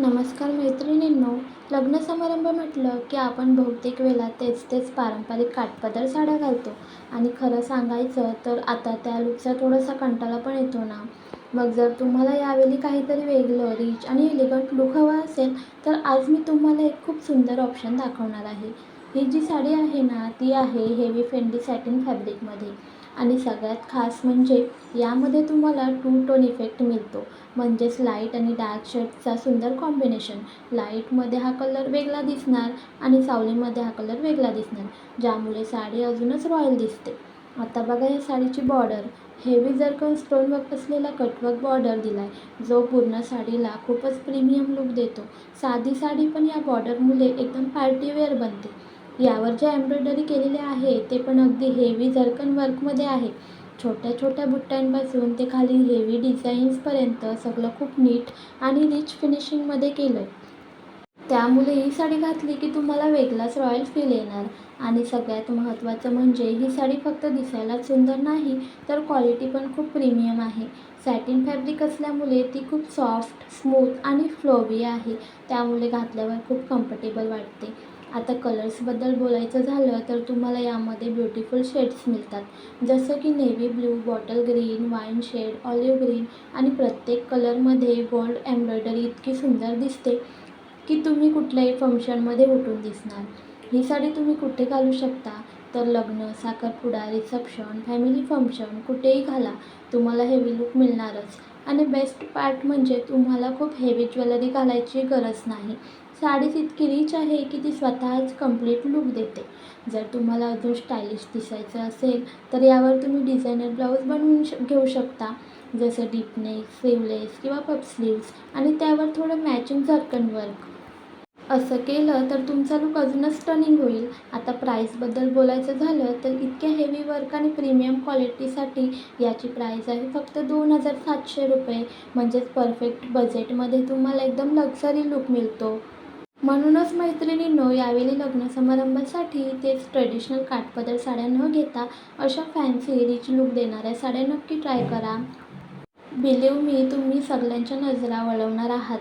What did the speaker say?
नमस्कार मैत्रिणींनो. लग्न समारंभ म्हटलं की आपण बहुतेक वेळा तेच पारंपरिक काठपदर साड्या घालतो आणि खरं सांगायचं तर आता त्या लुकचा थोडासा कंटाळा पण येतो ना. मग जर तुम्हाला यावेळी काहीतरी वेगळं, रिच आणि एलिगंट लुक हवा असेल तर आज मी तुम्हाला एक खूप सुंदर ऑप्शन दाखवणार आहे. ही जी साडी आहे ना ती आहे हेवी फेंडी सॅटिन फॅब्रिकमध्ये आणि सगळ्यात खास म्हणजे यामध्ये तुम्हाला टू टोन इफेक्ट मिळतो. म्हणजेच लाईट आणि डार्क शेड्सचा सुंदर कॉम्बिनेशन. लाईटमध्ये हा कलर वेगळा दिसणार आणि सावलीमध्ये हा कलर वेगळा दिसणार, ज्यामुळे साडी अजूनच रॉयल दिसते. आता बघा या साडीची border. Heavy zircon stone work असलेला कटवर्क बॉर्डर दिलाय, जो पूर्ण साडीला खूपच प्रीमियम लुक देतो. साधी साडी पण या बॉर्डरमुळे एकदम पार्टीवेअर बनते. यावर जे एम्ब्रॉयडरी केलेले आहे ते पण अगदी हेवी जरकन वर्कमध्ये आहे. छोट्या छोट्या बुट्ट्यांपासून ते खाली हेवी डिझाईन्सपर्यंत सगळं खूप नीट आणि रिच फिनिशिंगमध्ये केलं आहे. त्यामुळे ही साडी घातली की तुम्हाला वेगळाच रॉयल फील येणार. आणि सगळ्यात महत्त्वाचं म्हणजे ही साडी फक्त दिसायलाच सुंदर नाही, तर क्वालिटी पण खूप प्रीमियम आहे. सॅटिन फॅब्रिक असल्यामुळे ती खूप सॉफ्ट, स्मूथ आणि फ्लोवी आहे. त्यामुळे घातल्यावर खूप कम्फर्टेबल वाटते. आता कलर्सबद्दल बोलायचं झालं तर तुम्हाला यामध्ये ब्युटिफुल शेड्स मिळतात, जसं की navy blue, bottle green, wine shade, olive green आणि प्रत्येक कलरमध्ये गोल्ड एम्ब्रॉयडरी इतकी सुंदर दिसते की तुम्ही कुठल्याही फंक्शनमध्ये उठून दिसणार. ही साडी तुम्ही कुठे घालू शकता तर लग्न, साखरपुडा, रिसेप्शन, फॅमिली फंक्शन कुठेही घाला, तुम्हाला हेवी लुक मिळणारच. आणि बेस्ट पार्ट म्हणजे तुम्हाला खूप हेवी ज्वेलरी घालायची गरज नाही. साडीच इतकी रिच आहे की ती स्वतःच कंप्लीट लुक देते. जर तुम्हाला अजून स्टायलिश दिसायचं असेल तर यावर तुम्ही डिझायनर ब्लाऊज बनवून घेऊ शकता, जसं डीप नेक, स्लीवलेस किंवा पफ स्लीव्स आणि त्यावर थोडं मॅचिंग झर्कन वर्क. असं केलं तर तुमचा लुक अजूनच स्टनिंग होईल. आता प्राईसबद्दल बोलायचं झालं तर इतक्या हेवी वर्क आणि प्रीमियम क्वालिटीसाठी याची प्राईस आहे फक्त ₹2,700. म्हणजेच परफेक्ट बजेटमध्ये तुम्हाला एकदम लक्झरी लुक मिळतो. म्हणूनच मैत्रिणींनो, यावेळी लग्न समारंभासाठी तेच ट्रेडिशनल काठपदर साड्या न घेता अशा फॅन्सी रिच लुक देणाऱ्या साड्या नक्की ट्राय करा. बिलीव्ह मी, तुम्ही सगळ्यांच्या नजरा वळवणार आहात.